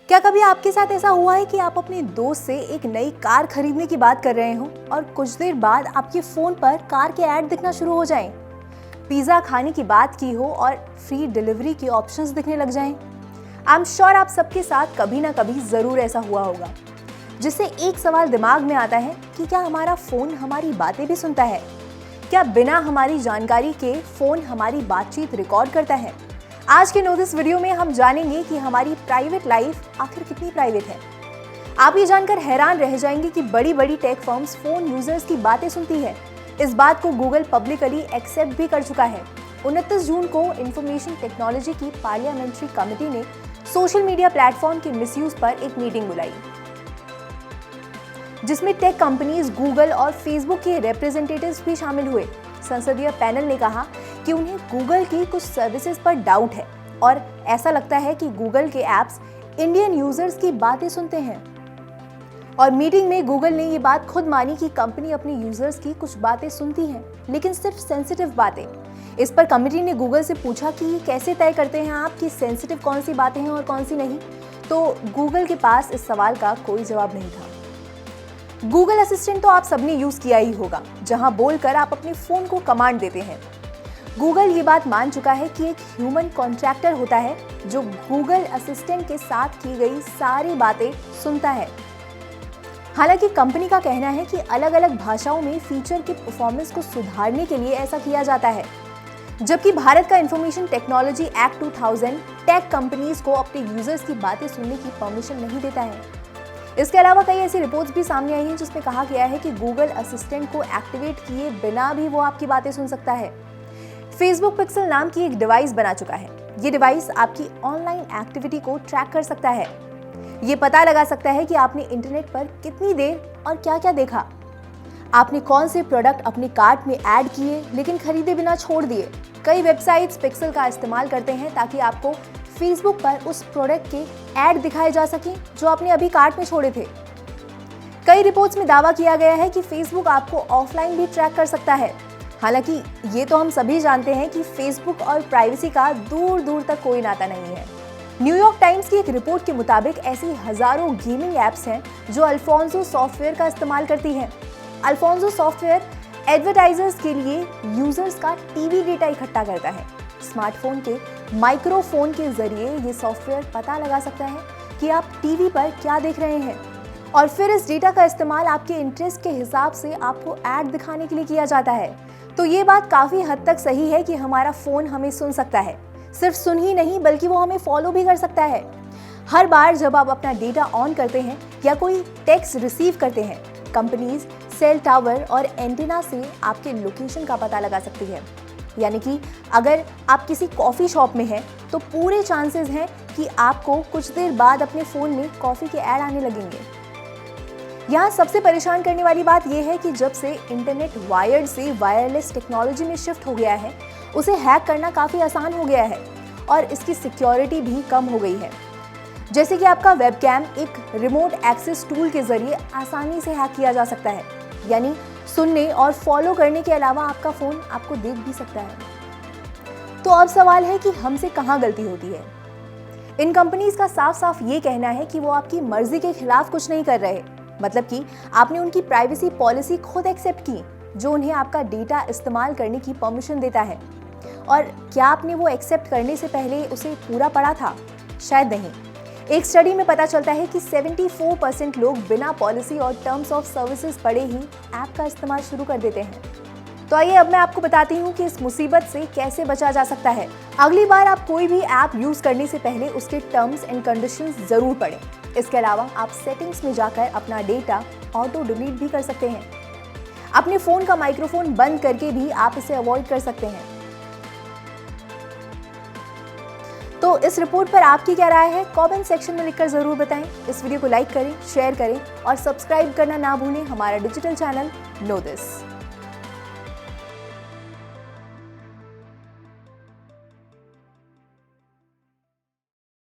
क्या कभी आपके साथ ऐसा हुआ है कि आप अपने दोस्त से एक नई कार खरीदने की बात कर रहे हो और कुछ देर बाद आपके फोन पर कार के ऐड दिखना शुरू हो जाएं? पिज्जा खाने की बात की हो और फ्री डिलीवरी के ऑप्शंस दिखने लग जाएं? आई एम श्योर आप सबके साथ कभी ना कभी जरूर ऐसा हुआ होगा, जिससे एक सवाल दिमाग में आता है कि क्या हमारा फोन हमारी बातें भी सुनता है? क्या बिना हमारी जानकारी के फोन हमारी बातचीत रिकॉर्ड करता है? आज के नो दिस वीडियो में हम जानेंगे कि हमारी प्राइवेट लाइफ आखिर कितनी प्राइवेट है। आप ये जानकर हैरान रह जाएंगे कि बड़ी बड़ी टेक फर्म्स फोन यूजर्स की बातें सुनती है। इस बात को गूगल पब्लिकली एक्सेप्ट भी कर चुका है। 29 जून को इंफॉर्मेशन टेक्नोलॉजी की पार्लियामेंट्री कमेटी ने सोशल मीडिया प्लेटफॉर्म के मिसयूज पर एक मीटिंग बुलाई, जिसमें टेक कंपनीज, गूगल और फेसबुक के रिप्रेजेंटेटिव्स भी शामिल हुए। संसदीय पैनल ने कहा कि उन्हें गूगल की कुछ सर्विसेज पर डाउट है और ऐसा लगता है कि गूगल के ऐप्स इंडियन यूजर्स की बातें सुनते हैं। और मीटिंग में गूगल ने ये बात खुद मानी कि कंपनी अपने यूजर्स की कुछ बातें सुनती है, लेकिन सिर्फ सेंसिटिव बातें। इस पर कमेटी ने गूगल से पूछा कि ये कैसे तय करते हैं आप कि सेंसिटिव कौन सी बातें हैं और कौन सी नहीं, तो गूगल के पास इस सवाल का कोई जवाब नहीं था। गूगल असिस्टेंट तो आप सबने यूज किया ही होगा, जहां बोलकर आप अपने फोन को कमांड देते हैं। गूगल ये बात मान चुका है कि एक ह्यूमन कॉन्ट्रैक्टर होता है जो गूगल असिस्टेंट के साथ की गई सारी बातें सुनता है। हालांकि कंपनी का कहना है कि अलग अलग भाषाओं में फीचर के परफॉर्मेंस को सुधारने के लिए ऐसा किया जाता है, जबकि भारत का information technology act 2000 tech companies को अपने यूजर्स की बातें सुनने की परमिशन नहीं देता है। इसके अलावा कई ऐसी रिपोर्ट्स भी सामने आई हैं जिसमें कहा गया है कि गूगल असिस्टेंट को एक्टिवेट किए बिना भी वो आपकी बातें सुन सकता है। फेसबुक पिक्सल नाम की एक डिवाइस बना चुका है। ये डिवाइस आपकी ऑनलाइन एक्टिविटी को ट्रैक कर सकता है। ये पता लगा सकता है कि आपने इंटरनेट पर कितनी देर और क्या क्या देखा, आपने कौन से प्रोडक्ट अपने कार्ट में ऐड किए लेकिन खरीदे बिना छोड़ दिए। कई वेबसाइट्स पिक्सल का इस्तेमाल करते हैं ताकि आपको फेसबुक पर उस प्रोडक्ट के ऐड दिखाए जा सकें जो आपने अभी कार्ट में छोड़े थे। कई रिपोर्ट्स में दावा किया गया है कि फेसबुक आपको ऑफलाइन भी ट्रैक कर सकता है। हालांकि ये तो हम सभी जानते हैं कि फेसबुक और प्राइवेसी का दूर दूर तक कोई नाता नहीं है। न्यूयॉर्क टाइम्स की एक रिपोर्ट के मुताबिक ऐसी हजारों गेमिंग ऐप्स हैं जो अल्फोंसो सॉफ्टवेयर का इस्तेमाल करती हैं। अल्फोंसो सॉफ्टवेयर एडवर्टाइजर्स के लिए यूजर्स का टीवी डेटा इकट्ठा करता है। स्मार्टफोन के माइक्रोफोन के जरिए ये सॉफ्टवेयर पता लगा सकता है कि आप टीवी पर क्या देख रहे हैं और फिर इस डेटा का इस्तेमाल आपके इंटरेस्ट के हिसाब से आपको ऐड दिखाने के लिए किया जाता है। तो ये बात काफी हद तक सही है कि हमारा फोन हमें सुन सकता है। सिर्फ सुन ही नहीं बल्कि वो हमें फॉलो भी कर सकता है। हर बार जब आप अपना डेटा ऑन करते हैं या कोई टेक्स्ट रिसीव करते हैं, कंपनीज सेल टावर और एंटीना से आपके लोकेशन का पता लगा सकती है। यानी कि अगर आप किसी कॉफ़ी शॉप में हैं तो पूरे चांसेस हैं कि आपको कुछ देर बाद अपने फ़ोन में कॉफ़ी के ऐड आने लगेंगे। यहाँ सबसे परेशान करने वाली बात यह है कि जब से इंटरनेट वायर्ड से वायरलेस टेक्नोलॉजी में शिफ्ट हो गया है, उसे हैक करना काफ़ी आसान हो गया है और इसकी सिक्योरिटी भी कम हो गई है। जैसे कि आपका वेबकैम एक रिमोट एक्सेस टूल के जरिए आसानी से हैक किया जा सकता है। यानी सुनने और फॉलो करने के अलावा आपका फोन आपको देख भी सकता है। तो अब सवाल है कि हमसे कहाँ गलती होती है। इन कंपनीज का साफ साफ ये कहना है कि वो आपकी मर्जी के खिलाफ कुछ नहीं कर रहे, मतलब कि आपने उनकी प्राइवेसी पॉलिसी खुद एक्सेप्ट की जो उन्हें आपका डेटा इस्तेमाल करने की परमिशन देता है। और क्या आपने वो एक्सेप्ट करने से पहले उसे पूरा पढ़ा था? शायद नहीं। एक स्टडी में पता चलता है कि 74% लोग बिना पॉलिसी और टर्म्स ऑफ सर्विसेज पढ़े ही ऐप का इस्तेमाल शुरू कर देते हैं। तो आइए अब मैं आपको बताती हूँ कि इस मुसीबत से कैसे बचा जा सकता है। अगली बार आप कोई भी ऐप यूज करने से पहले उसके टर्म्स एंड कंडीशंस जरूर पढ़ें। इसके अलावा आप सेटिंग्स में जाकर अपना डेटा ऑटो डिलीट भी कर सकते हैं। अपने फोन का माइक्रोफोन बंद करके भी आप इसे अवॉइड कर सकते हैं। तो इस रिपोर्ट पर आपकी क्या राय है? कमेंट सेक्शन में लिखकर जरूर बताएं। इस वीडियो को लाइक करें, शेयर करें और सब्सक्राइब करना ना भूलें हमारा डिजिटल चैनल नो दिस।